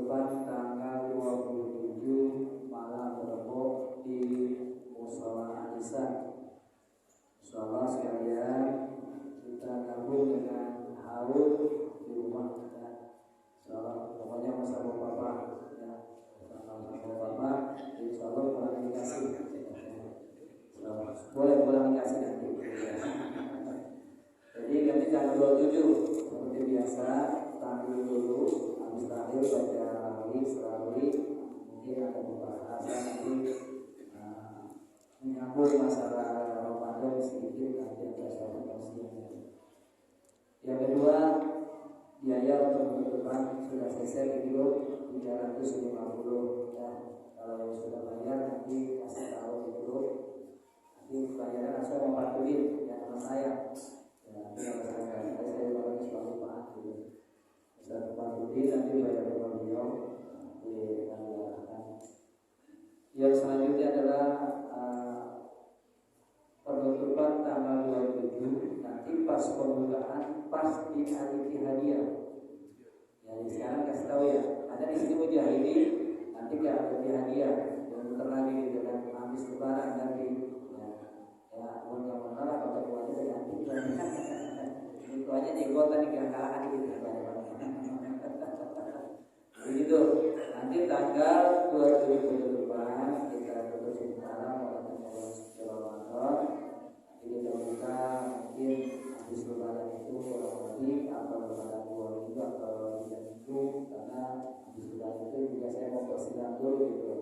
depan tanggal 27 malam Rebo di Mushola Anisa. Insyaallah sekalian kita gabung dengan haul di rumah kita. Insyaallah pokoknya masa bapak ya, sama bapak insyaallah pulang dikasih. Boleh dikasih nanti. Jadi nanti tanggal 27 seperti biasa tampil dulu, habis tampil baca serawih, mungkin ada pembahasan nanti menyambut masalah Ramadan sedikit nanti ada evaluasinya. Yang kedua, biaya untuk depan sudah selesai di kilo 350 ya. Kalau yang sudah bayar nanti kasih tahu dulu. Nanti bayaran langsung membantuin ya sama saya. Ya, saya baru suatu Pak gitu. Bisa membantuin nanti bayar sama beliau. Yang selanjutnya adalah penutupan tanggal 27 nanti pas pembukaan pas di hari hadiah. Ya, sekarang kasih tahu ya. Ada di sini mujahidin nanti gak ada di hadiah. Dan bentar lagi dengan habis lebaran nanti. Ya, yang menolak atau keluarnya ganti. Itu aja nih gua tadi gak kalah gitu. Begitu. Nanti tanggal 27 depan kita tutup malam Ramadan. Jadi kita buka mungkin habis lebaran itu kurang lebih atau lebaran 2 minggu atau 3 minggu, karena habis lebaran itu juga saya mau bersilang dulu gitu.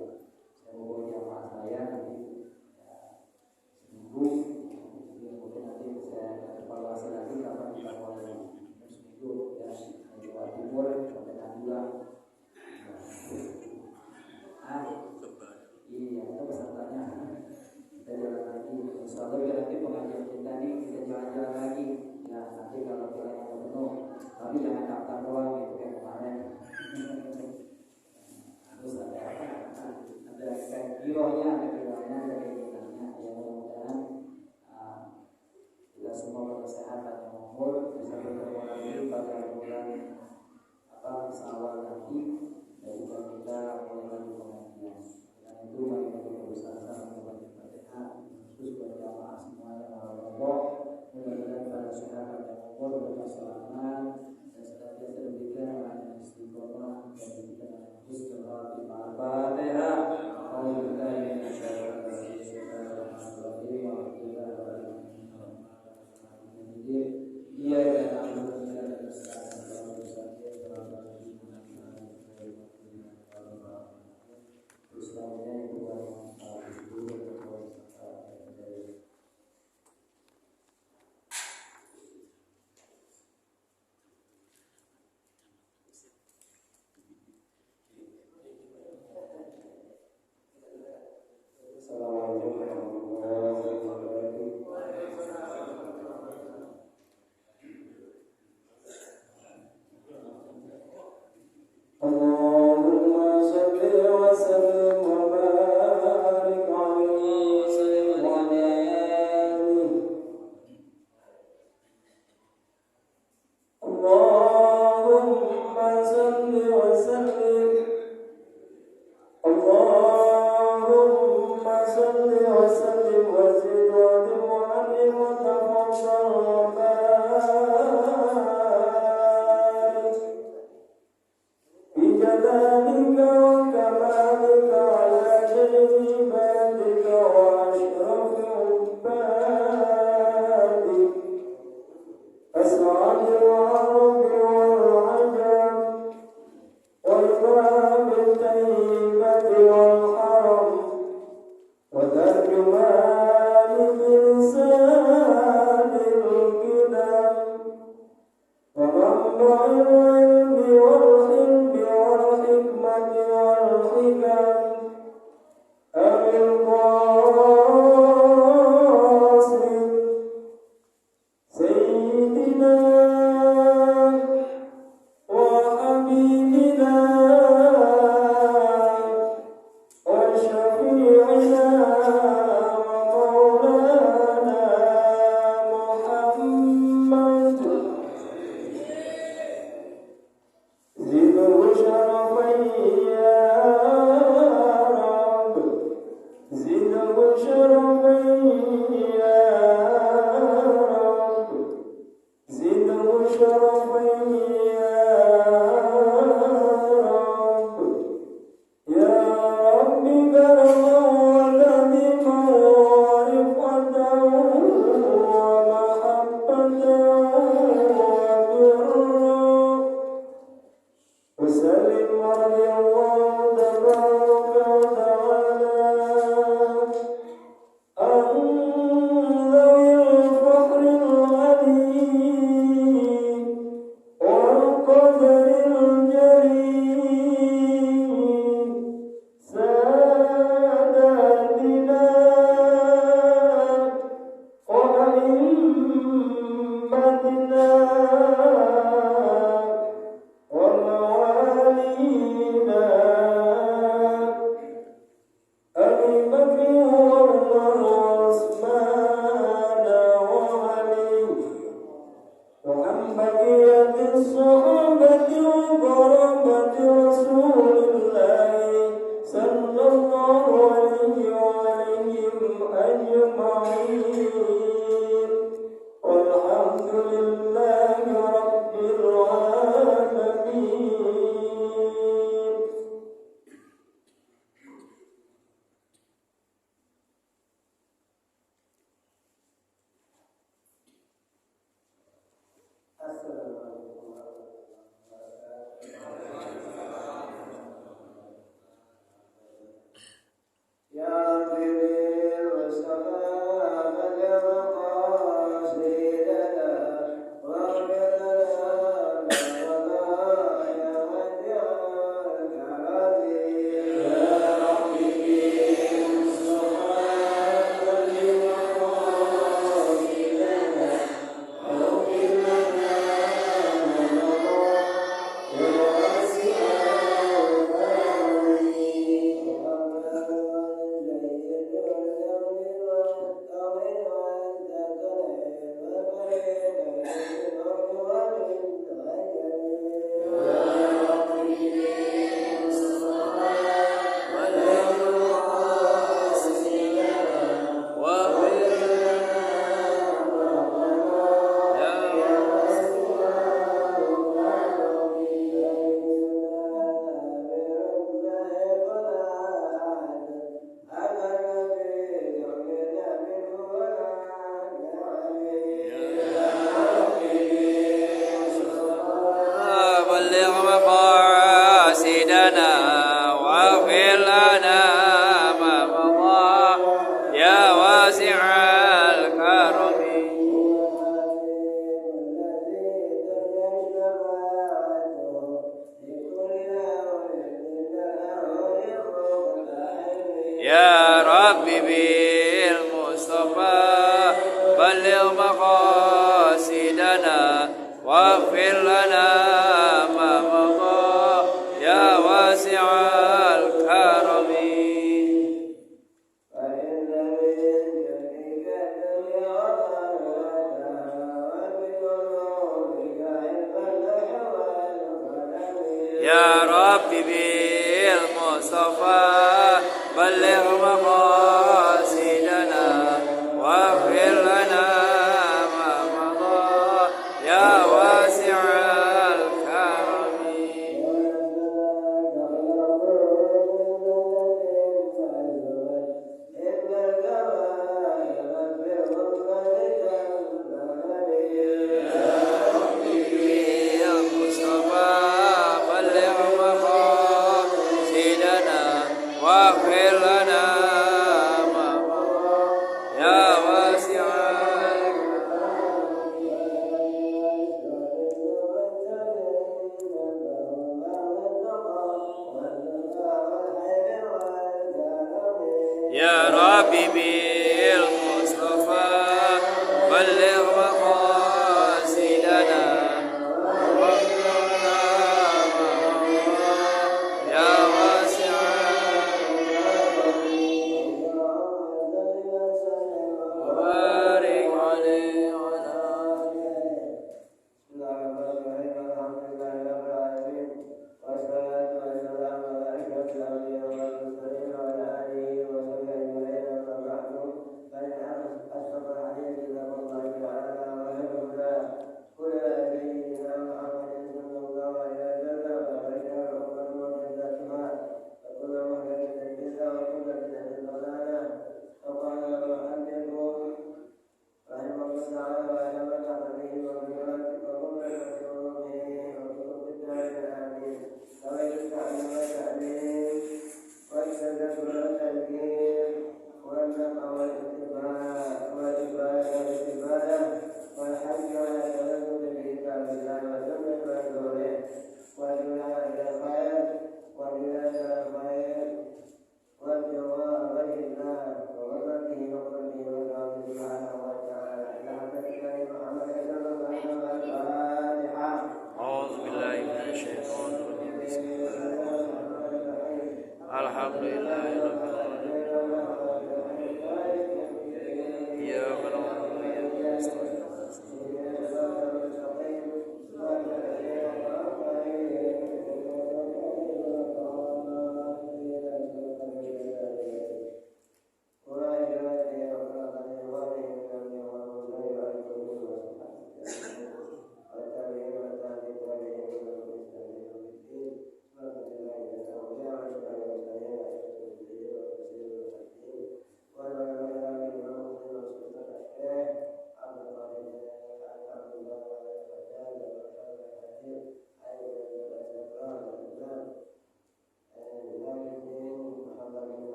Saya mau bawa jamaah saya nanti ya, seminggu. Jadi mungkin nanti saya evaluasi lagi kapan kita mulai seminggu ya dari Jawa Timur sampai Madura. Iya, itu pesertanya. Kita jalan lagi. Insyaallah biar nanti pengajian kita ini kita jalan-jalan lagi. Ya, nanti kalau jalannya penuh, tapi jangan daftar doang gitu kayak kemarin. Terus ada apa? Ada kayak girohnya, ada keinginannya. Ya, mudah-mudahan kita semua bersehat dan umur bisa bertemu lagi pada bulan Syawal nanti. Dan juga kita mulai lagi pengajian. Dan itu mari kita bersama-sama membaca Fatihah. Terus berjamaah semua yang Allah. Mudah-mudahan pada sehat dan umur berselamat dan senantiasa diberikan dengan istiqomah dan diberikan dengan husnul khatimah. Al-Fatihah. Alhamdulillah. Iya dan بالصحابة وقرابة رسول الله صلى الله عليه وعليهم أجمعين والحمد لله رب العالمين.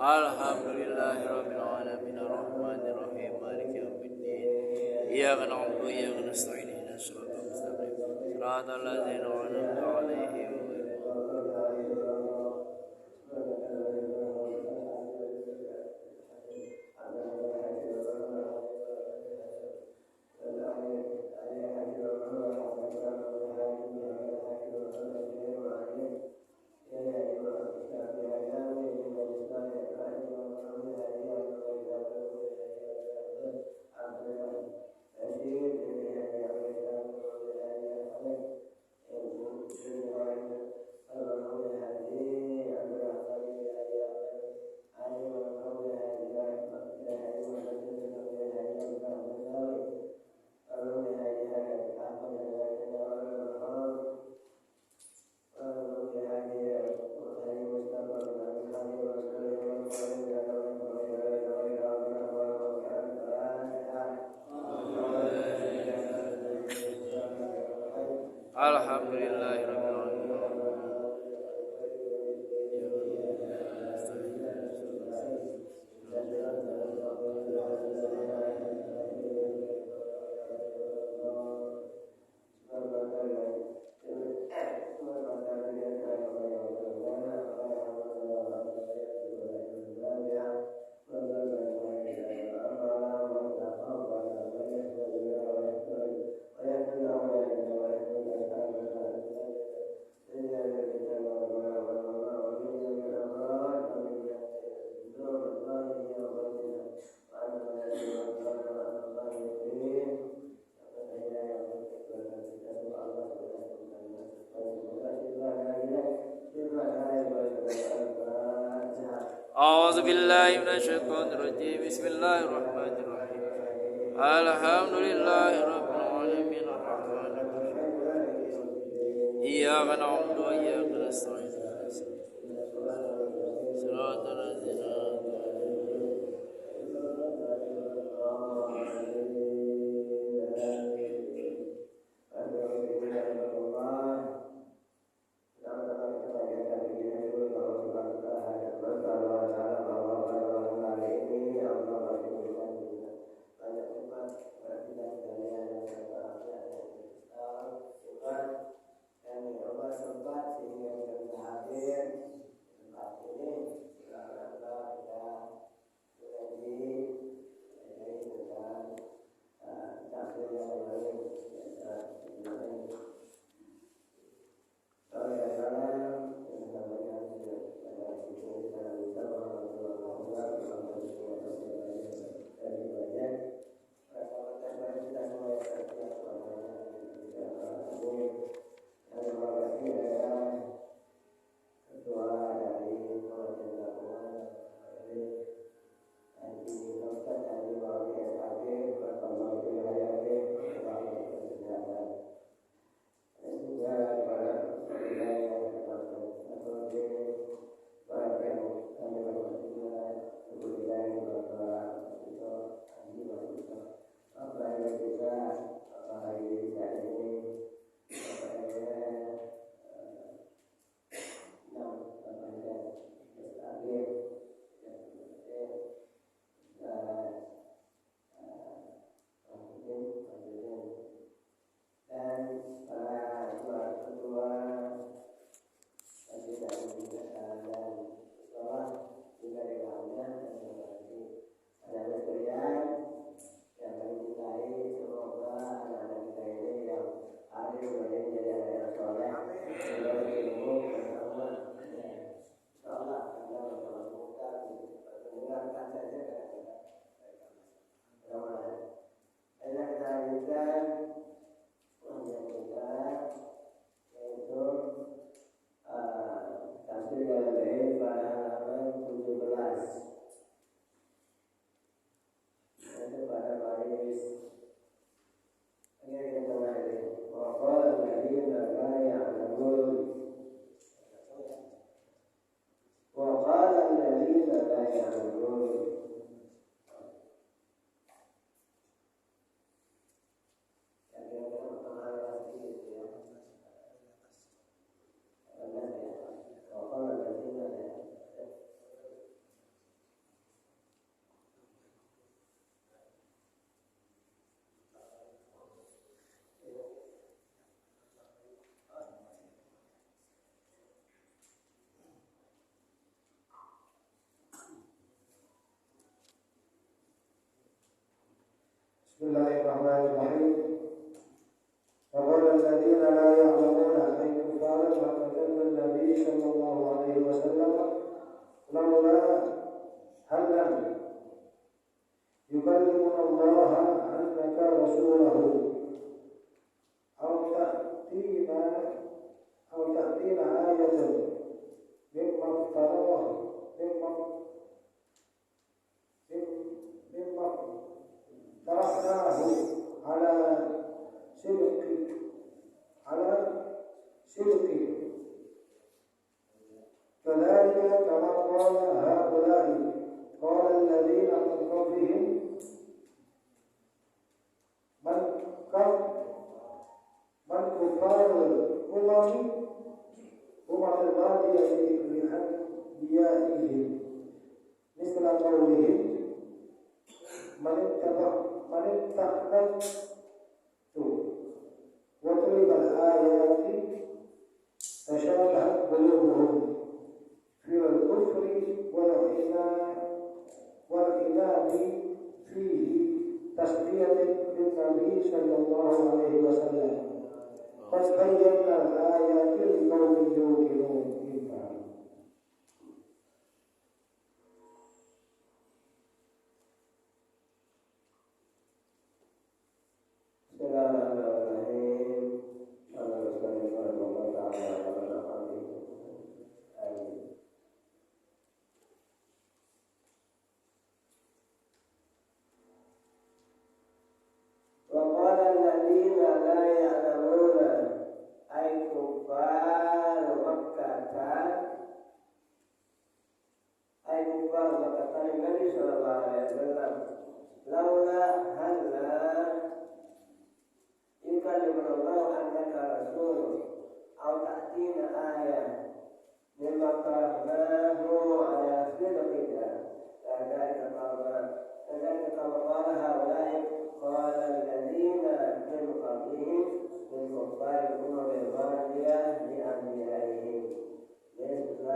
Alhamdulillahirabbil alamin arrahmanir rahim maliki yaumiddin iyyaka na'budu wa iyyaka nasta'in ihdinas siratal mustaqim siratal ladzina an'amta 'alaihim Alhamdulillahirabbil alamin. A'udzu billahi minasyaitonir rajim. Bismillahirrahmanirrahim. Alhamdulillahirabbil alamin arrahmanir rahim. Iyyaka na'budu wa iyyaka nasta'in. Shiratal ladzina Bismillahirrahmanirrahim. وقال الذين لا يعلمون أي كفارا فقتل النبي صلى الله عليه وسلم لولا هلا يكلمنا الله أنك رسوله أو تأتينا آية مما افتراه مما افترحناه على صدق كذلك كما قال هؤلاء قال الذين من قبلهم من كفار الأمم الماضية لأنبيائهم مثل قولهم من اتخذت وضرب الآيات تشابهت قلوبهم في الكفر والعناد فيه تسلية للنبي صلى الله عليه وسلم قد بينا الآيات لقوم يوقنون. وقال الذين لا يعلمون أي كفار مكة النبي صلى الله عليه وسلم لولا هلا يكلمنا الله أنك رسول أو تأتينا آية مما قرأناه على صدقك كذلك كما قال هؤلاء قال الذين من قبلهم من كفار الأمم الماضية لأنبيائهم مثل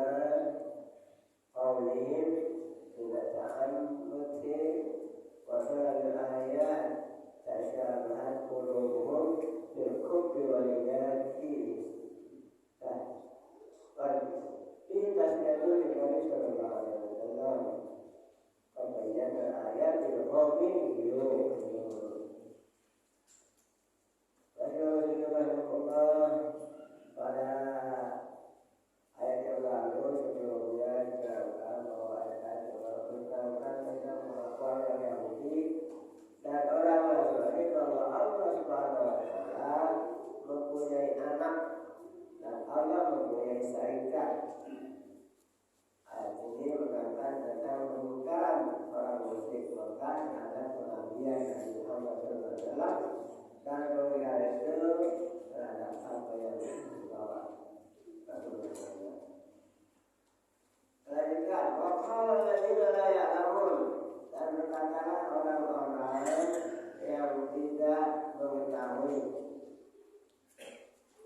قولهم من التعنت وفعل الآيات تشابهت قلوبهم في الكفر والعناد فيه. Ini tasbihul Nabi sallallahu alaihi wasallam. Kemudian ayat al-Qawmi Rasulullah pada ayat yang lalu sebelumnya dikatakan bahwa ayat tentang orang Yahudi dan orang Nasrani bahwa Allah Subhanahu wa taala mempunyai anak dan Allah mempunyai saingan. Ayat ini menerangkan tentang pemungkaran orang musyrik Mekah terhadap kenabian Nabi Muhammad SAW dan pemungkaran itu terhadap apa yang dibawa Rasulullah. Selanjutnya, waqala alladziina laa ya'lamuun, dan berkatalah orang-orang yang tidak mengetahui.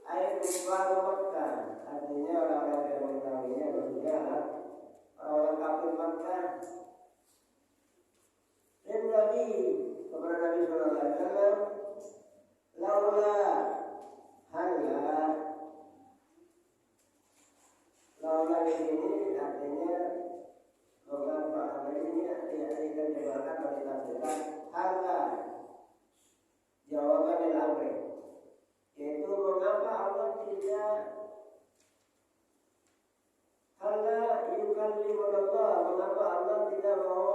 Ayat kufar Makkah, artinya orang-orang yang mengetahuinya maksudnya orang kafir Makkah. Dan Nabi kepada Nabi sallallahu alaihi wasallam, laula di sini artinya mengapa ini akan digunakan pada tafsiran hala jawaban al-amri, yaitu mengapa Allah tidak hala yukallimullah, mengapa Allah tidak mau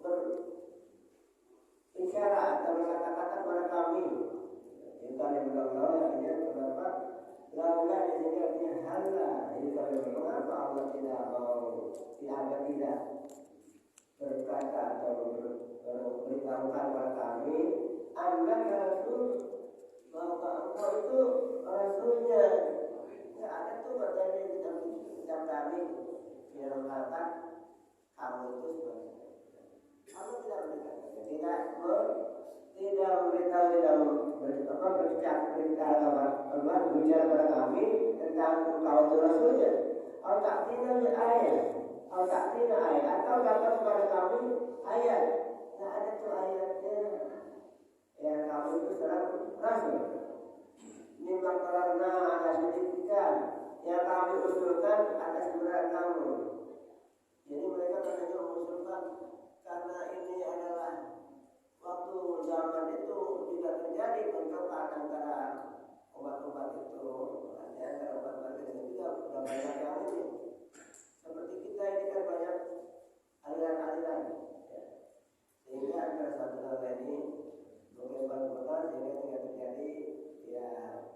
berbicara atau berkata-kata kepada kami. Yukallimullah artinya kenapa laula di sini artinya hala yukallimullah, mengapa Allah tidak mau tidak berkata atau memberitahukan kepada kami annaka rasul, bahwa engkau itu rasulnya. Tidak ada tuh katanya di kitab kami yang mengatakan kamu itu sebagai kamu tidak berkata, tidak memberitahu, tidak berbicara kepada kami tentang engkau itu rasulnya. Atau taktina ayat, atau datang kepada kami ayat. Tidak ada tuh ayatnya. Ya kamu itu seorang rasul. Memang karena ada sedikitkan yang kami usulkan atas kebenaran kamu. Jadi mereka katanya mengusulkan karena ini adalah waktu zaman itu tidak terjadi bentrokan antara obat-obat itu, antara obat-obat itu juga sudah banyak yang ini. Seperti kita ini kan banyak aliran-aliran, ya. Sehingga antara satu dan lain ini mungkin bentrokan sehingga tidak terjadi ya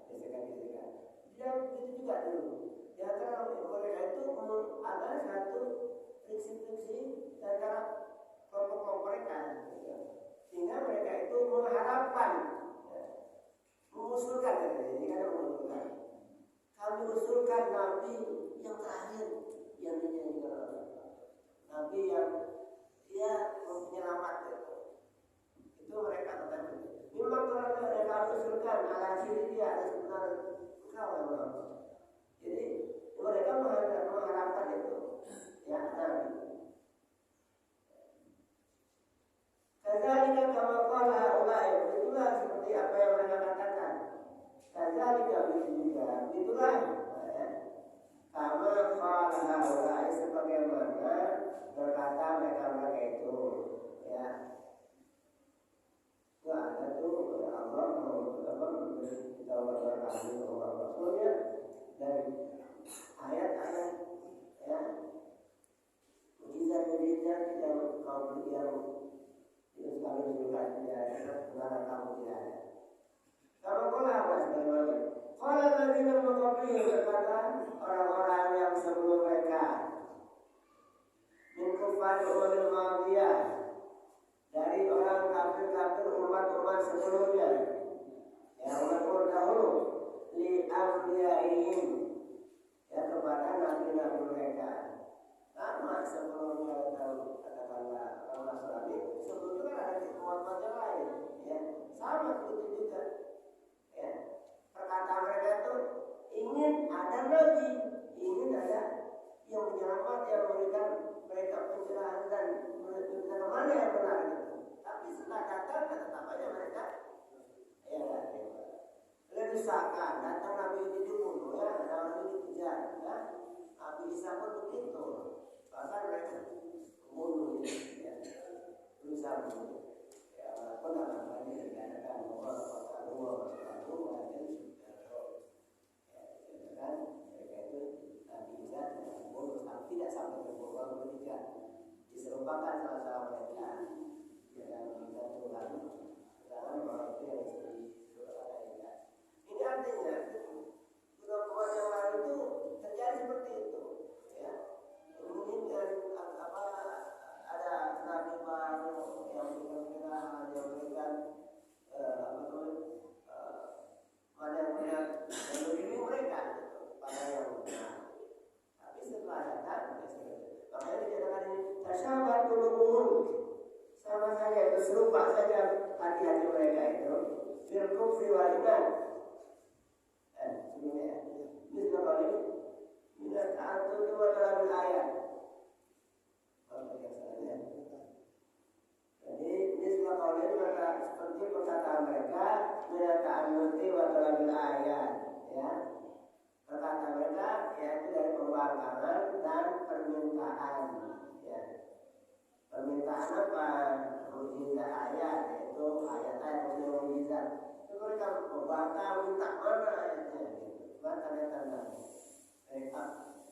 gesekan-gesekan. Dia begitu juga dulu. Di antara mereka itu ada satu friksi-friksi di antara kelompok mereka, sehingga mereka itu mengharapkan, ya, mengusulkan, jadi kan mengusulkan. Kami usulkan nabi yang terakhir, yang nabi yang dia penyelamat itu mereka katakan. Memang kalau yang kami usulkan ala sini dia ada sebenarnya engkau yang menolak. Jadi mereka mengharapkan itu, ya nabi. Kadzalika kama qala ulai, itulah seperti apa yang mereka katakan. Kadzalika juga, itulah kama qala ulai, sebagaimana berkata mereka itu, ya. Wah, ada tuh Allah mau kita berkata Allah Rasulnya dari ayat-ayat, ya, mujizat-mujizat yang kau berikan. Itu kami juga tidak ada, kebenaran kamu tidak ada. Kalau kau apa sebagaimana? Kalau tadi mengkopi berkata orang-orang yang sebelum mereka, min kufar umatil madiyah, dari orang kafir-kafir umat-umat sebelumnya, ya umat-umat dahulu, li ambiyaihim, ya kepada nabi-nabi mereka. Sama sebelumnya tahu katakanlah orang Nasrani, sebelumnya ada umat-umat yang lain, ya sama begitu juga, ya perkataan mereka itu ingin ada nabi, ingin ada yang menyelamat, yang memberikan mereka pencerahan dan menunjukkan mana yang benar itu. Tapi setelah datang tetap aja mereka, ya lelusakan, datang nabi ini dibunuh, ya nabi ini dikejar, ya Nabi Isa pun begitu. Bahkan mereka bunuh, ya, berusaha bunuh. Ya, walaupun namanya dikatakan bahwa Allah kan mereka itu Nabi Isa bunuh, tapi tidak sampai terbunuh ketika diserupakan salah mereka dengan kita Tuhan. Jangan bahwa itu yang diserupakan mereka. Ini artinya umat yang lain itu terjadi seperti itu, ya. Menginginkan apa ada nabi baru yang memberikan mana yang benar dan membimbing mereka pada yang benar. Tapi setelah datang, makanya dikatakan ini tasyabatul umur, sama saja itu serupa saja hati-hati mereka itu fil kufri wal iman. Sebelumnya ini sudah kali minat ta'atul wa dalam ayat. Jadi ini sudah kali maka seperti perkataan mereka minat ta'atul wa dalam ayat, ya. Perkataan mereka yaitu dari pembangkangan dan permintaan, ya. Permintaan apa? Mujizat ayat, yaitu ayat-ayat yang mujizat. Mereka membantah minta mana ayatnya, tanda-tanda. Mereka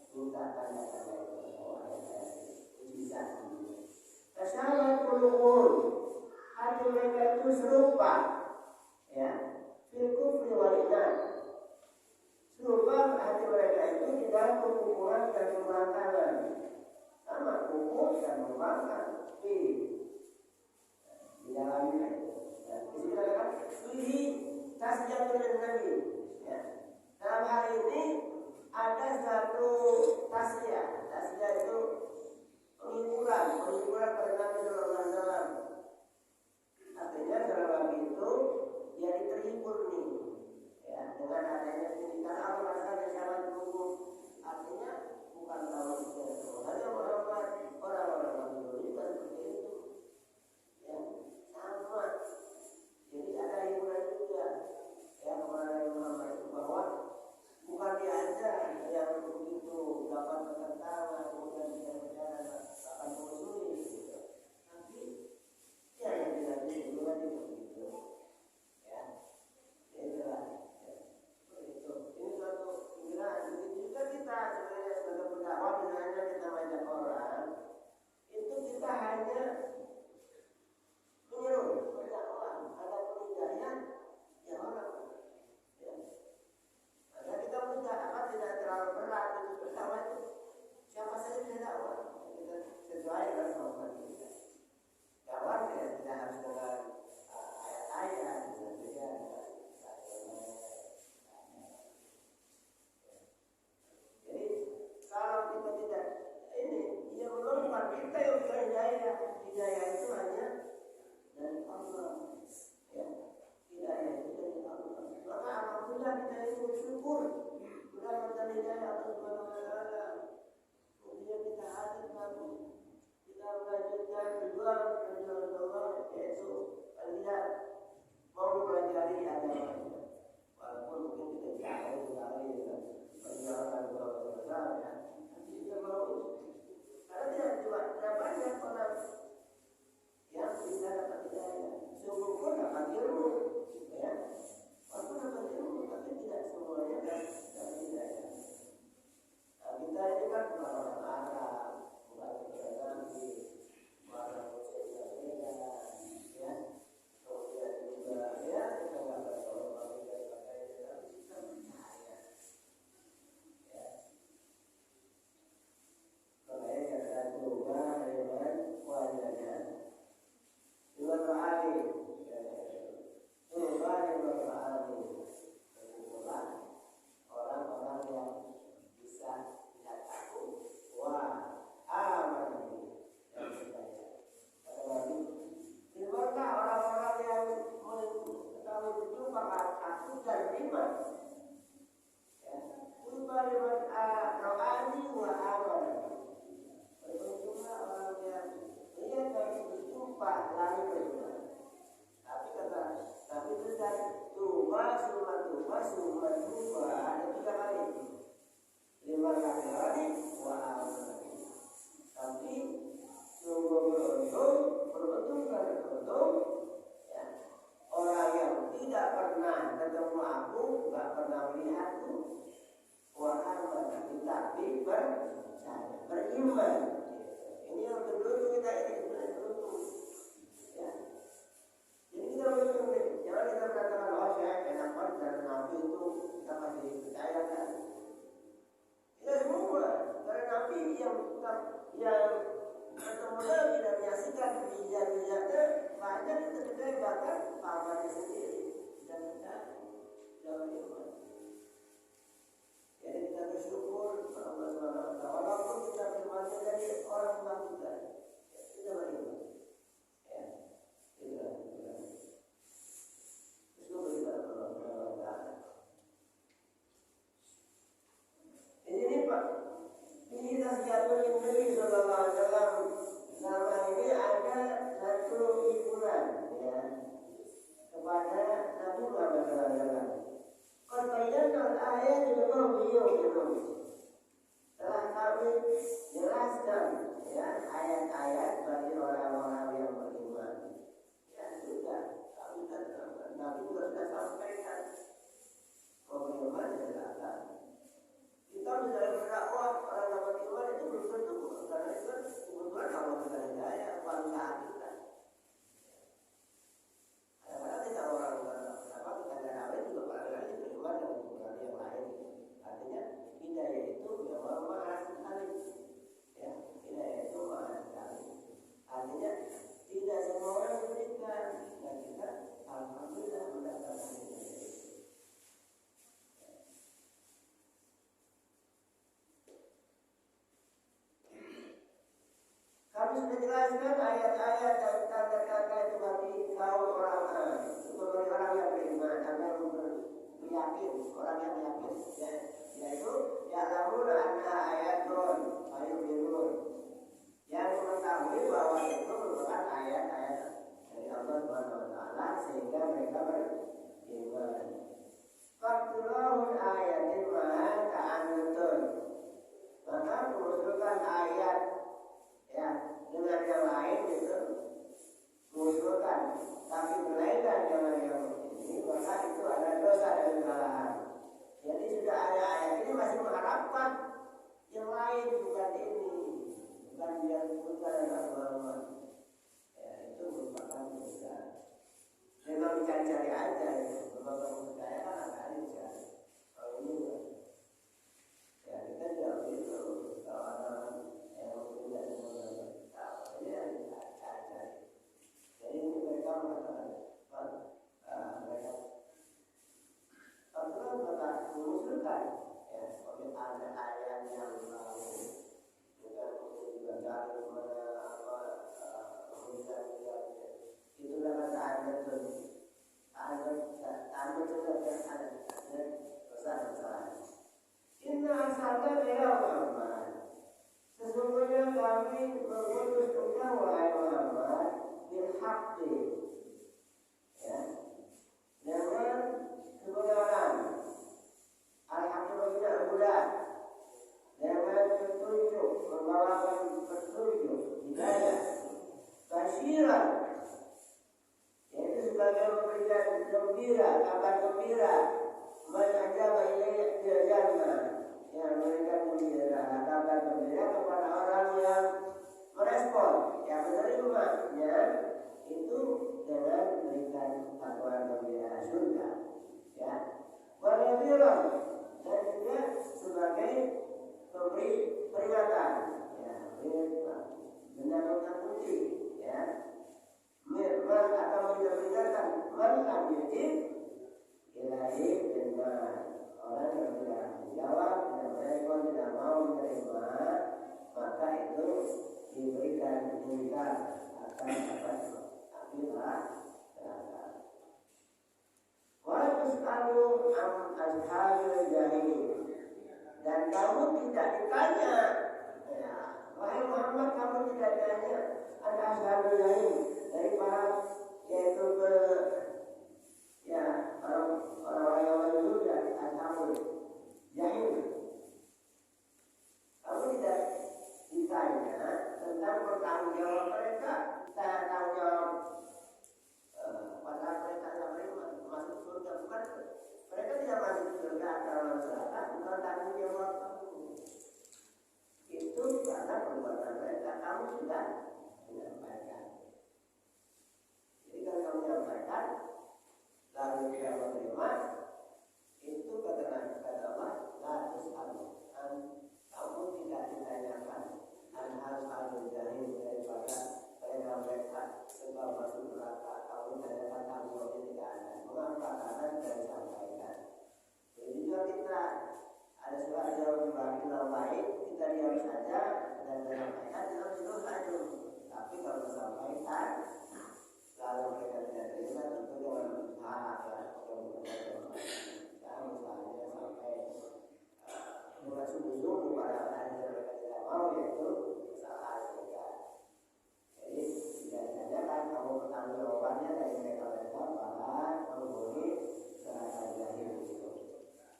minta tanda-tanda itu, ayat-ayat mujizat. Tasyabat qulubuhum, hati mereka itu serupa, ya, fil kufri wal iman. Serupa hati mereka itu di dalam kekufuran dan pembangkangan. Sama kufur dan pembangkang di dalamnya. Di sini adalah fihi tasyatul nabi, ya. Dalam hal ini ada satu tasya. Tasya itu penghiburan pada Nabi Sallallahu Alaihi Wasallam. Artinya dalam hal itu dia terhibur nih, ya, dengan adanya ini. Karena Allah rasanya sangat berhubung. Artinya bukan tahu hidayah itu hanya dari Allah. Ya, hidayah itu dari Allah. Maka alhamdulillah kita ini bersyukur mendapatkan hidayah Allah Subhanahu wa taala. Kemudian kita hadir kamu. Kita melanjutkan perjuangan Allah, yaitu tidak mau mempelajari agama. Walaupun mungkin kita jauh sekali dengan perjalanan besar, ya, tapi kita mau. Karena tidak banyak orang yang bisa dapat hidayah. Sungguh pun dapat ilmu, ya. Walaupun dapat ilmu, tapi tidak semuanya dapat hidayah. Nah, kita ini kan orang Arab, bukan Nabi, orang Muslim berbeda, ya. Kemudian juga, ya, kita nggak bertahu tapi kita percaya, ya. Makanya kata doa dengan wajahnya dua kali, doa dengan kali. Kebetulan orang-orang yang bisa tidak takut, wah aman yang percaya. Kata Nabi, di mana orang-orang yang mengetahui itu maka takut dan iman. Ya, doa dengan rohani wa aman. Beruntunglah orang yang melihat dan berjumpa lari beriman. Tapi tidak tuba ada 3 kali. 5 kali wa aman. Tapi sungguh beruntung ya. Orang yang tidak pernah ketemu aku, nggak pernah melihatku, wa aman, tapi percaya, beriman. Ini yang beruntung kita ini beruntung. Ya. Jadi kita beruntung. Jangan kita berkatakan, oh saya kenapa karena Nabi itu kita masih percaya kan? Tidak semua. Karena Nabi yang ketemu Nabi dan menyaksikan bijak-bijaknya banyak itu terjadi, bahkan pamannya sendiri dan percaya dalam iman. Jadi kita bersyukur Allah SWT. Walaupun kita bermanja dari orang tua kita, ya, kita beriman. Ya, kita bersyukur kepada Allah SWT. Ini Pak, ini tasyatul Nabi Sallallahu Alaihi Wasallam. Nama ini ada satu hiburan, ya, kepada Nabi Muhammad SAW. Qad ayat juga beliau telah kami jelaskan, ya, ayat-ayat bagi orang-orang yang beriman. Ya sudah, kami Nabi sudah sampaikan. Beriman adalah kita bisa berdakwah orang dapat iman itu belum tentu, karena itu kebetulan Allah kita hidayah bangsa kita. Kadang-kadang kita orang apa kita dakwah juga barangkali beriman dan bukan yang lain. Artinya hidayah itu memang mahal sekali. Ya, hidayah itu mahal sekali. Artinya tidak semua orang diberikan, dan kita alhamdulillah mendapatkan hidayah. Kami sudah jelaskan ayat-ayat dan tanda-tanda itu bagi kaum orang bagi orang yang beriman, agar yakin, orang yang yakin, ya, yaitu ya'lamun anna ayatun ayat yang mengetahui bahwa itu merupakan ayat-ayat dari Allah Subhanahu wa taala sehingga mereka beriman. Faktulahun ayatin maha ta'anutun. Maka mengusulkan ayat, ya, dengan yang lain itu mengusulkan, tapi berlainan dengan yang ini, maka itu ada dosa dan kesalahan. Jadi sudah ada ayat ini masih mengharapkan yang lain, bukan ini, bukan yang bukan agama. Ya, itu merupakan dosa. Memang cari-cari aja, kalau kamu percaya kan akan dicari. Kalau ini enggak. Ya, kita jauh itu kawan-kawan yang tidak semua tahu. Ini cari-cari. Jadi ini mereka mengatakan, mereka mengusulkan, ya, sebagai ada ayat yang lalu Inna arsalna ila Muhammad. Sesungguhnya kami mengutus engkau wahai Muhammad bil haqqi, ya, dengan kebenaran. Al-haqqi maksudnya al-huda, dengan petunjuk, membawakan petunjuk hidayah, basyiran, yaitu sebagai memberikan gembira, kabar gembira, man ajaba ilaihi jannah, yang memberikan gembira, kabar gembira kepada orang yang merespon, yang menerimanya itu dengan memberikan kabar gembira surga, ya. Wanadhiran, dan juga sebagai pemberi peringatan, ya, benar takuti, ya. Mirman atau peringatan man lam yujib ilahi benar, orang yang tidak menjawab, tidak merespon, tidak mau menerima, maka itu diberikan ingkar akan akibat neraka. Wa tus'alu am ashabil jahil, dan kamu tidak ditanya, ya, wahai Muhammad, kamu tidak ditanya an ashabil jahil, dari para yaitu ya orang-orang yang menduga ashabul jahil. Kamu tidak ditanya tentang pertanggungjawab mereka, tentang jawab pada mereka yang masuk surga, bukan mereka tidak masuk surga atau neraka, bukan tanggung jawab kamu. Itu karena perbuatan mereka, kamu sudah menyampaikan. Jadi kalau kamu menyampaikan lalu dia menerima, itu kata Allah, la tus'alu an, kamu tidak ditanyakan an ashabul jahil, daripada mereka sebab masuk neraka, kamu tanyakan tanggung jawabnya tidak ada. Mengapa? Karena tidak disampaikan. Jadi juga kita ada sebuah jawab dibagi orang lain, kita diam saja dan menyampaikan itu saja. Tapi kalau disampaikan lalu mereka tidak terima, tentu dengan usaha, ya, misalnya sampai dengan sungguh-sungguh pada hal yang mereka tidak mau, yaitu kesalahan mereka. Jadi tidak ditanyakan kamu bertanggung jawabannya dari mereka para penghuni neraka jahil itu,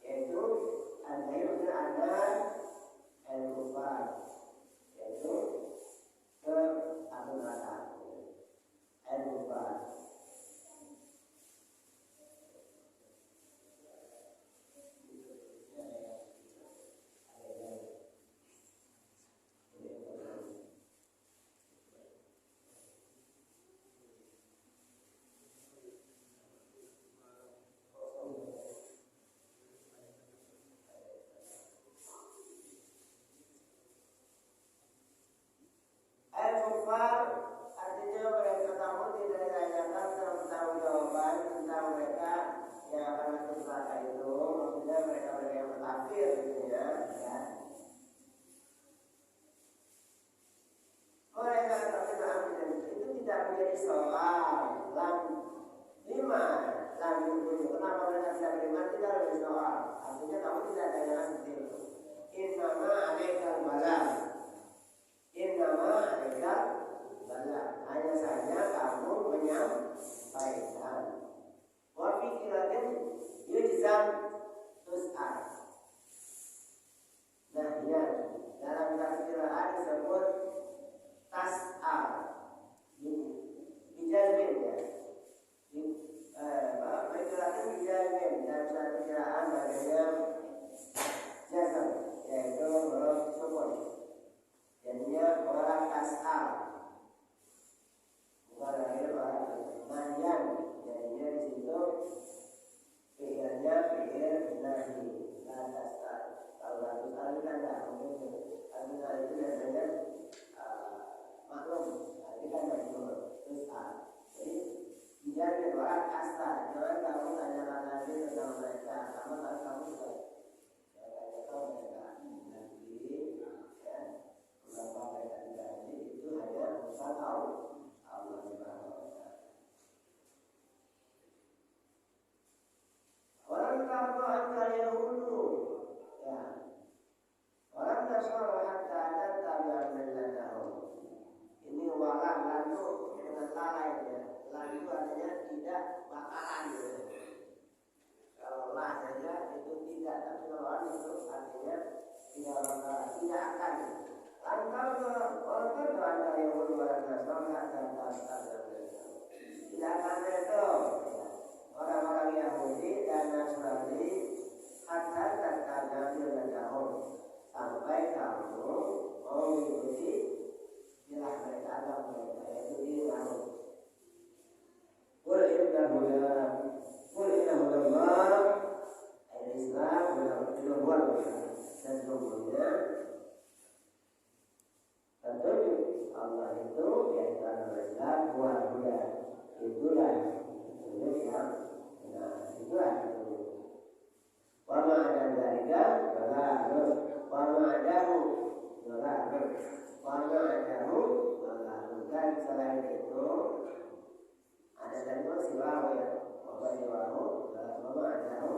yaitu al-jahil ada al-kufar, yaitu ke api neraka al-kufar. Al-kufar artinya mereka kamu tidak ditanyakan tentang pertanggungjawaban tentang mereka yang akan masuk neraka itu, maksudnya mereka yang berkafir, gitu ya. Mereka kafir itu tidak menjadi soal lima kenapa mereka tidak beriman, tidak menjadi soal. Artinya kamu tidak ditanyakan seperti itu. Innama alaikal balagh, innama alaikal balagh, hanya saja kamu menyampaikan. Wa fi qiratin yujzam tus'al. Nah, ya, dalam qiraat disebut tas'al. Bijazmin, ya. Qiraatnya bijazmin, dalam satu qiraat bagiannya jazam, yaitu huruf sukun. Jadinya orang tas'al, bukan lagi orang manyan. Jadinya di situ fi'ilnya fi'il nahi, la tas'al. Kalau la tas'al kan tidak mungkin. Artinya itu biasanya maklum. Ini kan majhul, tas'al. Jadi dijamin orang tas'al. Jangan kamu tanyakan lagi tentang mereka, kamu sudah mereka nanti, ya. Mengapa mereka tidak ini, itu hanya urusan Allah Subhanahu wa Ta'ala. Orang kafir kalian dulu, ya. Allah itu yaitu adalah buah buah itulah yang itulah wama ada dariga balaghun wama adahu balaghun wama adahu balaghun dan selain itu ada satu siwahu ya wama siwahu wama adahu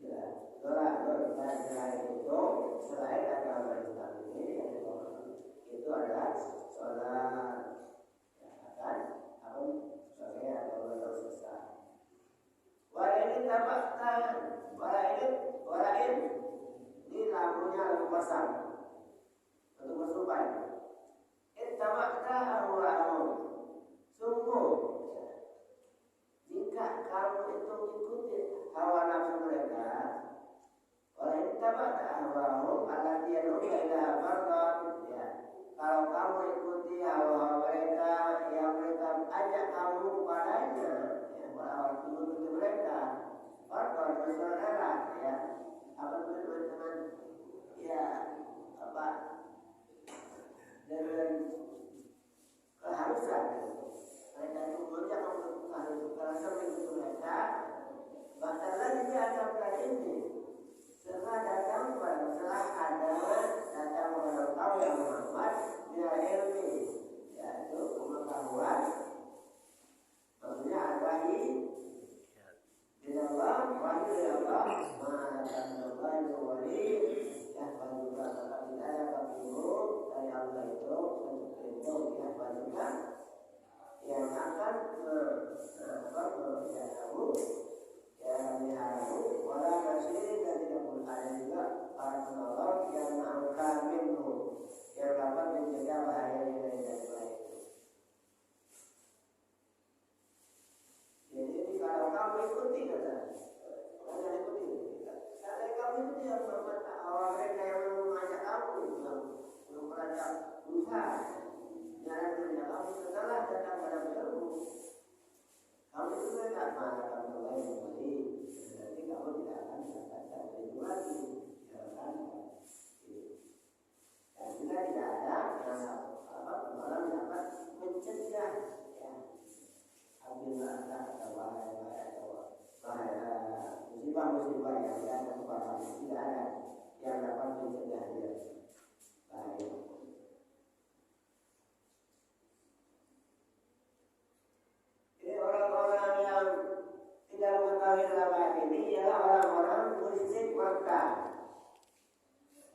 ya balaghun dan selain itu selain agama Islam ini itu adalah sholat kan atau sebagai atau selesai. Walain tabaktan walain ini lampunya lampu pasang untuk bersumpah. Tabakta ahwa'ahum sungguh jika kamu itu ikuti hawa nafsu mereka. Walain tabakta ahwa'ahum allati yad'una ila fardhan ya. Kalau kamu ikuti hawa mereka yang mereka ajak kamu kepadanya, ya, kalau ikuti mereka, orang bersaudara, ya, apa teman-teman, ya, apa dengan keharusan, mereka itu mengajak untuk keharusan, kalau sampai itu mereka, bahkan lagi dia akan ini. Setelah datang setelah ada datang kepada kau yang Muhammad dia ilmi yaitu pengetahuan maksudnya al-wahyi dari Allah wahyu dari Allah ma'atanallah wali yahfaduka tidak ada kafiru dari Allah itu itu yahfaduka yang akan menjauh ya miharahu wala nasir dan tidak pun ada juga para penolong yang mengangkat minhu yang dapat menjaga bahaya dari bahaya itu. Jadi kalau kamu ikuti kata, kalian ikuti. Kalau kamu ikuti yang awal mereka yang mengajak kamu yang mengajak berusaha jangan kerja kamu setelah datang pada ilmu. Kamu itu tidak mengatakan Allah yang wali, nanti kamu tidak akan mendapatkan ilmu lagi, jangan. Dan juga tidak ada orang dapat mencegah, ya, apabila ada bahaya musibah-musibah yang datang kepada kamu tidak ada yang dapat mencegahnya bahaya. Orang-orang yang tidak mengetahui dalam ini ialah orang-orang musyrik Makkah.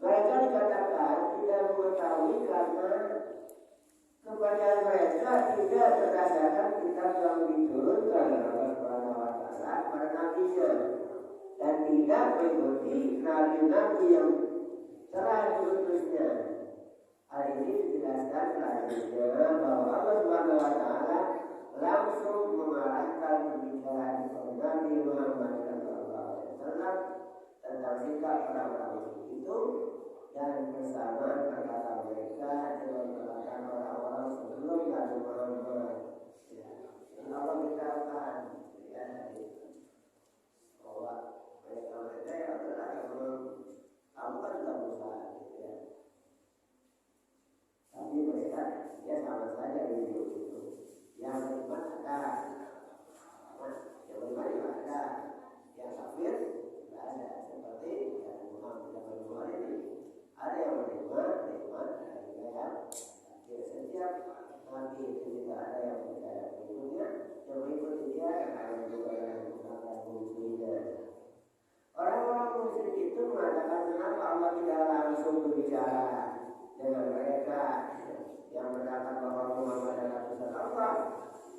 Mereka dikatakan tidak mengetahui karena kepercayaan mereka tidak berdasarkan kitab yang diturunkan oleh Allah Subhanahu wa Ta'ala pada nabinya dan tidak mengikuti nabi-nabi yang telah diutusnya. Hal ini dijelaskan selanjutnya bahwa Allah Subhanahu wa Ta'ala langsung mengarahkan pembicaraan Nabi Muhammad SAW tentang sikap orang-orang itu dan persamaan perkataan mereka dengan perkataan orang-orang sebelum Nabi Muhammad. Ya, Allah berkatakan ya, bahwa mereka yang adalah yang kamu kan sudah berusaha, ya. Tapi mereka ya sama saja hidup itu. Yang beriman ada, yang beriman juga ada, yang kafir tidak ada. Seperti yang Muhammad ini, ada yang beriman, ada juga yang kafir. Setiap nabi itu juga ada yang percaya berikutnya, yang mengikuti dia dan ada juga yang mengikuti. Orang-orang musyrik itu mengatakan kenapa Allah tidak langsung berbicara dengan mereka yang mengatakan bahwa Muhammad adalah utusan Allah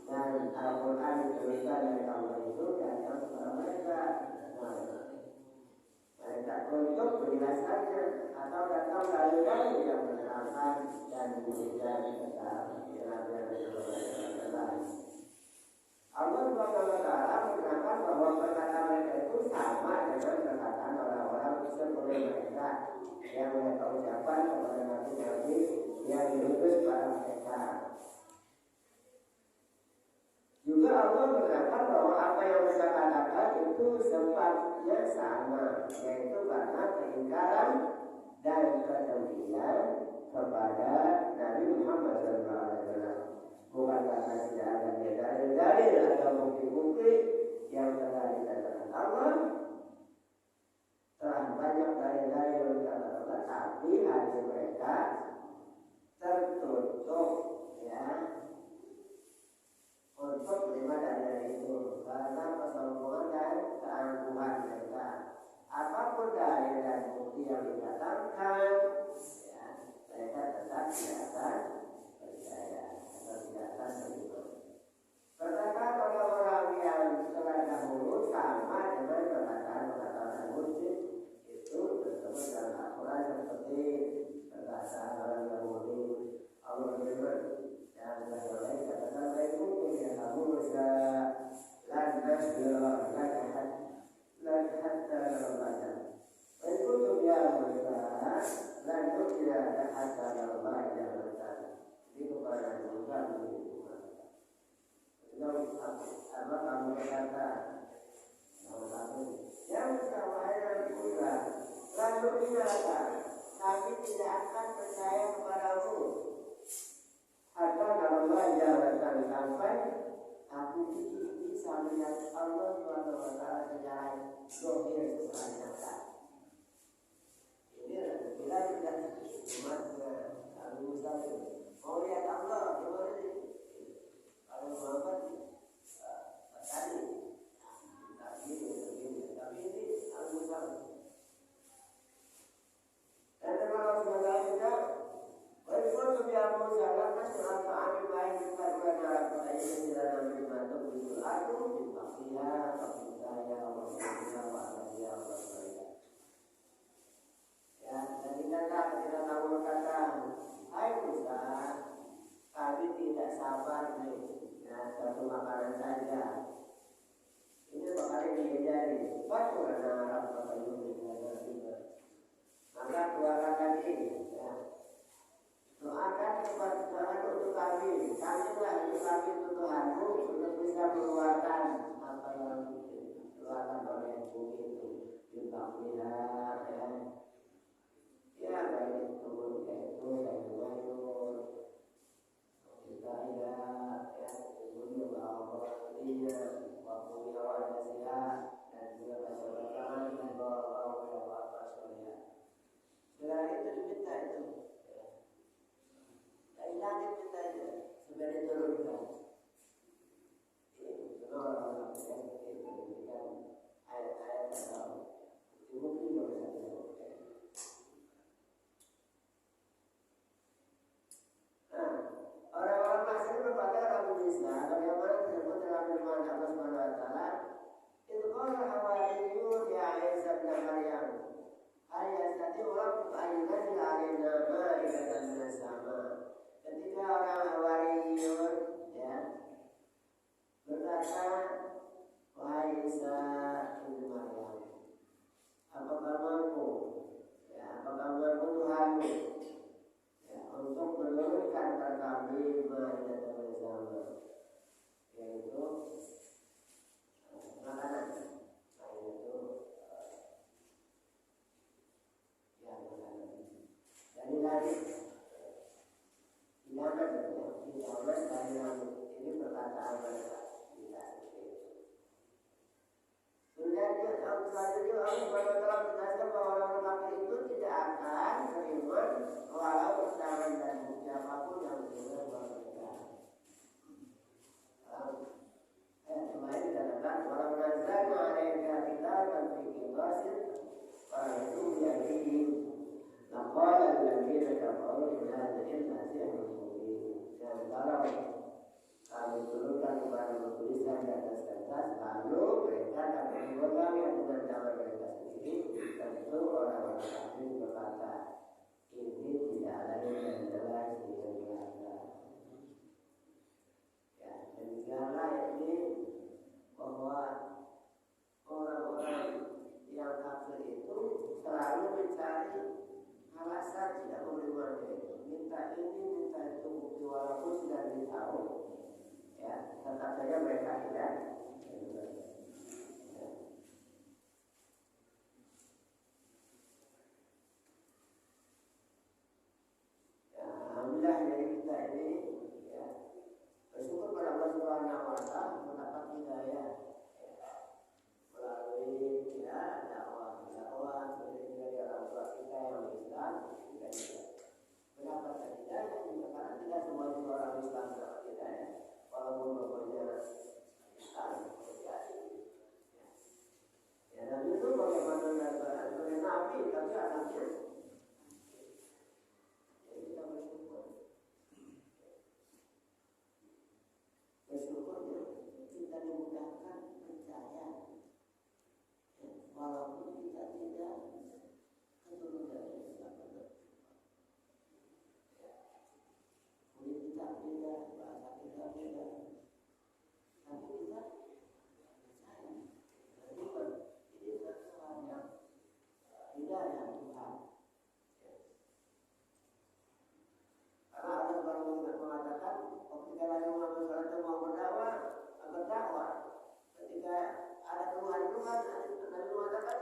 dan Al-Quran diturunkan dari Allah itu datang kepada mereka. Mereka untuk menjelaskannya atau datang kali-kali yang menerangkan dan memberikan tentang Allah Subhanahu wa Ta'ala menerangkan bahwa perkataan mereka itu sama dengan perkataan orang-orang sebelum mereka yang mereka ucapkan kepada nabi-nabi yang diutus kepada mereka. Juga Allah menerangkan bahwa apa yang mereka katakan itu sepatutnya sama, yaitu karena keingkaran dan kedengkian kepada Nabi Muhammad SAW. bisa melihat Allah Subhanahu wa taala secara zahir, secara nyata. Ini bila tidak umatnya Nabi Musa mau lihat Allah gimana sih? Kalau Muhammad tadi tapi ini Nabi Musa. Dan Allah Subhanahu wa taala walaupun biar Musa lantas atau ambil baik kita dalam pertanyaan tidak ambil mantuk itu aku dipakai saya ya dan kita tahu berkata hai Musa kami tidak sabar nih ya satu makanan saja ini bakal diajari bagaimana rapat itu maka dua kali ya doakan kepada untuk kami lah untuk kami untuk Tuhanmu untuk bisa mengeluarkan apa yang dikeluarkan oleh bumi itu dipaklihat ya baik itu yaitu sayur kita ya kemudian bahwa waktu yang sehat dan juga masyarakat dan bahwa apa soalnya setelah itu diminta itu langit kita aja sudah diturunkan. Ini orang-orang yang memberikan ayat-ayat atau mungkin boleh saja. Nah, orang-orang Nasr berkata Nabi Isa, bagaimana tersebut dalam firman Allah Subhanahu wa taala, itu qala hawariyun ya Isa bin Maryam, ayat orang ayunan alaina ma'idatan minas sama. Ketika orang Hawariyun ya berkata, wahai Isa bin Maryam, apakah mampu Tuhanmu ya untuk menurunkan kepada kami ma'idatan bersama, yaitu makanan, yaitu ya makanan dari langit. Tidak dari langit. Ini perkataan mereka. Tidak seperti itu. Kemudian selanjutnya Allah telah menjelaskan bahwa orang kafir itu tidak akan beriman walau keterangan dan bukti apapun yang berbeda bahwa mereka. Kemarin dikatakan walau nazarna alaika kitaban fi qirtasin itu yaitu laqala alladziina kafaru in hadza illa sihrun mubin. Dan kalau kami turunkan kepada tulisan di atas kertas, lalu mereka akan mengulangi dengan cara mereka sendiri. Tentu orang-orang kafir berkata, ini tidak lain dan jelas tidak biasa. Ya, demikianlah ini bahwa orang-orang yang kafir itu selalu mencari alasan tidak menerima itu. Minta ini, minta itu, bukti walaupun sudah ditahu. Ya, tetap saja mereka tidak. Ya, alhamdulillah dari kita ini ya, bersyukur pada Allah Subhanahu wa taala mendapat hidayah melalui ya dakwah dari orang tua kita yang Islam kita juga mendapatkan hidayah juga karena tidak semua orang Islam mendapat hidayah walaupun pokoknya Islam terjadi ya dan itu bagaimana sebagai Nabi tapi anaknya ya kita bersyukur ya kita dimudahkan percaya walaupun kita tidak keturunan dari Islam kulit kita beda, bahasa kita beda, tapi kita percaya ini sesuatu yang hidayah Tuhan. Karena Allah baru mengatakan ketika Nabi Muhammad SAW mau berdakwah, ketika ada keluhan-keluhan Nabi mengatakan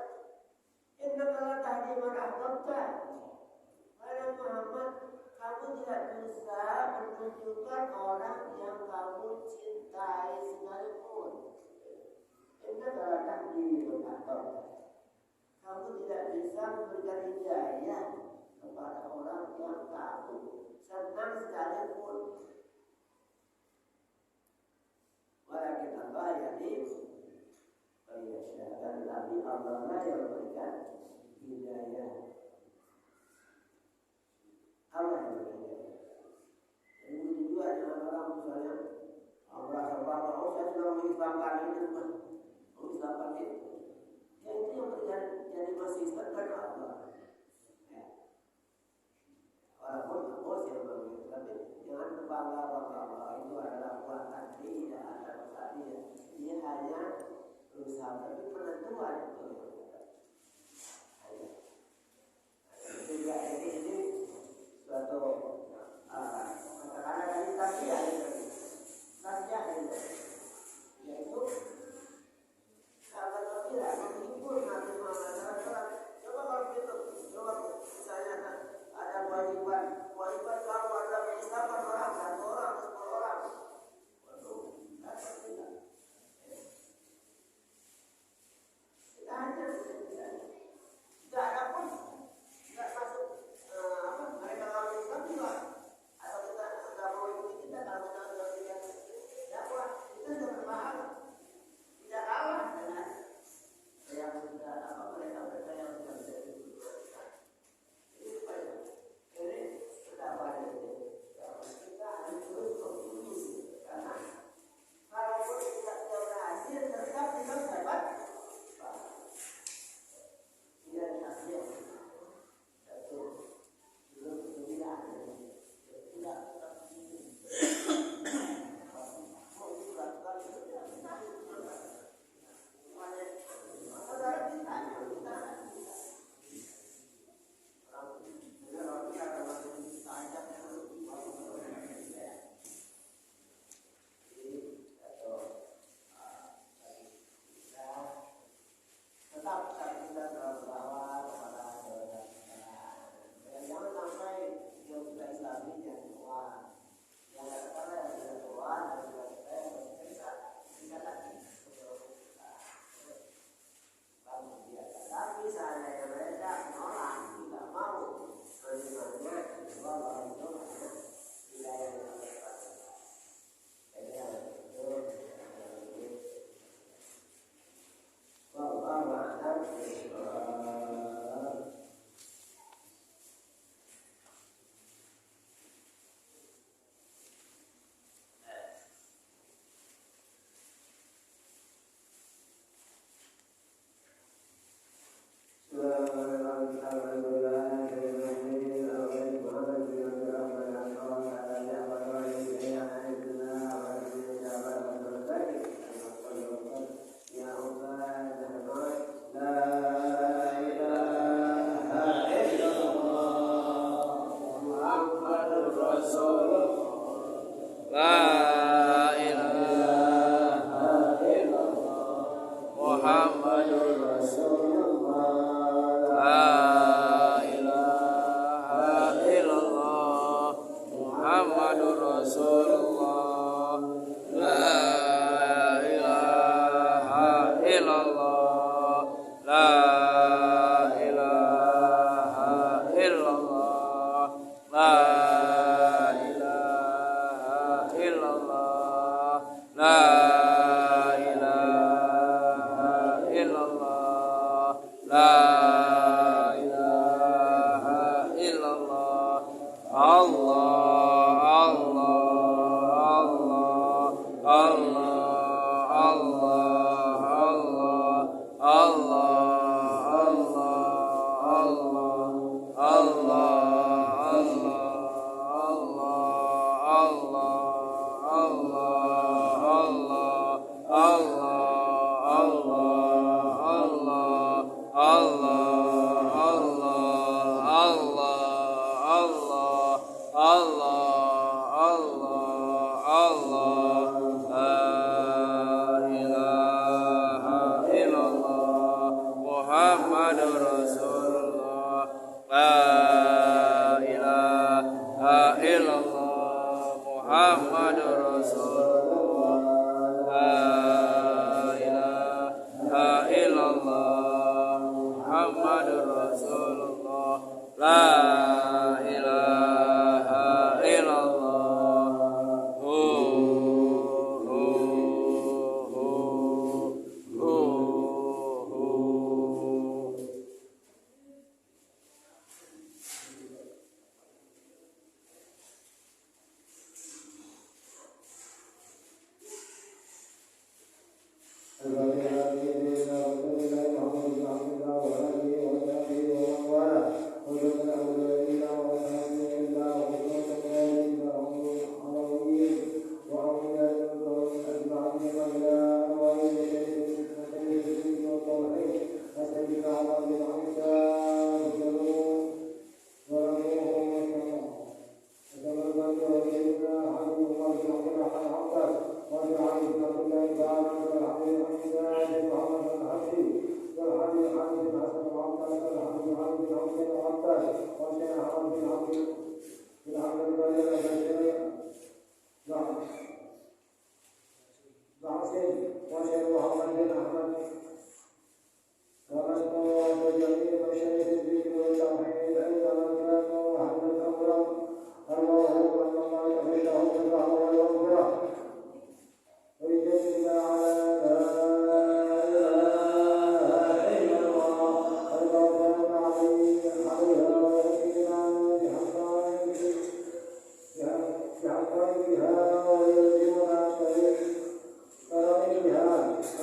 innaka la tahdi man ahbabta. Wahai Muhammad, kamu tidak bisa menunjukkan orang yang kamu cintai sekalipun. salah takdir atau kamu tidak bisa memberikan hidayah kepada orang yang kamu senang sekalipun. Walakin Allah yani dan Nabi Allah lah yang memberikan hidayah. Allah yang memberikan hidayah. Jadi begitu juga dengan orang misalnya merasa bahwa saya sudah mengislamkan ini, mengislamkan itu. Ya itu yang jadi masih Islam kan Allah. Ya. Walaupun bos yang begitu, tapi jangan berbangga bahwa itu adalah kuatan dia, ada kuatan dia. Dia hanya berusaha, tapi penentuan itu. Juga ini suatu katakanlah dari tasbih yaitu sahabat Nabi menghibur Nabi Muhammad SAW. Coba kalau begitu, coba misalnya ada kewajiban kamu ada mengisahkan orang, 1 orang, 10 orang. Waduh, tidak. Kita hanya tidak ada pun, tidak masuk mereka kalau Islam juga. Atau kita tidak mau ikuti kita kalau kita tidak dakwah, kita sudah berpahala. Tidak kalah dengan yang sudah mereka yang sudah menjadi ini sudah banyak. Kita harus terus optimis karena kalaupun kita tidak berhasil, tetap kita dapat tidak hasil. Satu, belum tidak والحديث عن ابن حسن وعبد الحديث عن ابن عبد العباس وشيخ عن ابن عبد العزيز وشيخ محمد بن احمد ونشكر جميع مشايخ الذكر والتوحيد ايضا كانوا اهل الامر اللهم ان الله يغفرهم بالرحمه والمغفره ويجزينا على لا اله الا الله اللهم عليها ويكفينا بحقائقها ويلزمنا طريقها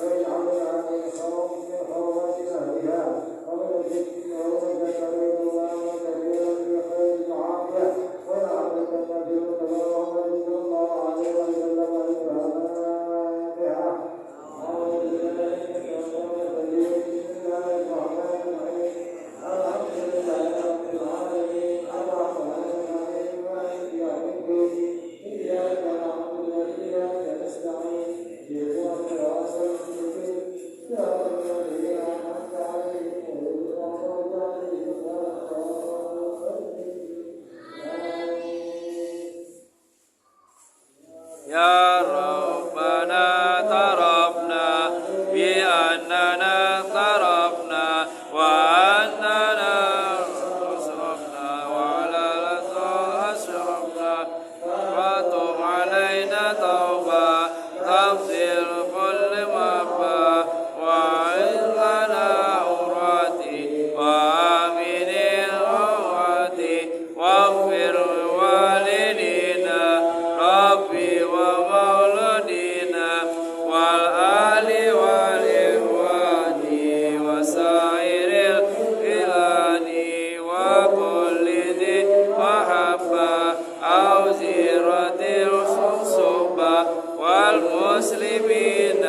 ويجعلنا من خوات اهلها ومن الذكرين وكثيرا في خير العافيه ويعلمك النبي محمد صلى الله عليه وسلم بها أعوذ بالله من الشيطان الرجيم بسم الله الرحمن الرحيم الحمد لله رب العالمين الرحمن الرحيم مالك يوم الدين إياك نعبد وإياك نستعين اهدنا الصراط المستقيم صراط الذين أنعمت عليهم غير المغضوب عليهم ولا الضالين يا ربنا اعترفنا بأننا اقترفنا وأننا أسرفنا وعلى الأثر أشرفنا فتب علينا توبة تغفر كل مبا وعظ لنا عوراتي وآمن رواتي واغفر والدينا ربي ومولدينا والآل والإخوان وسائر البلاد وكل ذي محبة أو زيرة صحبة والمسلمين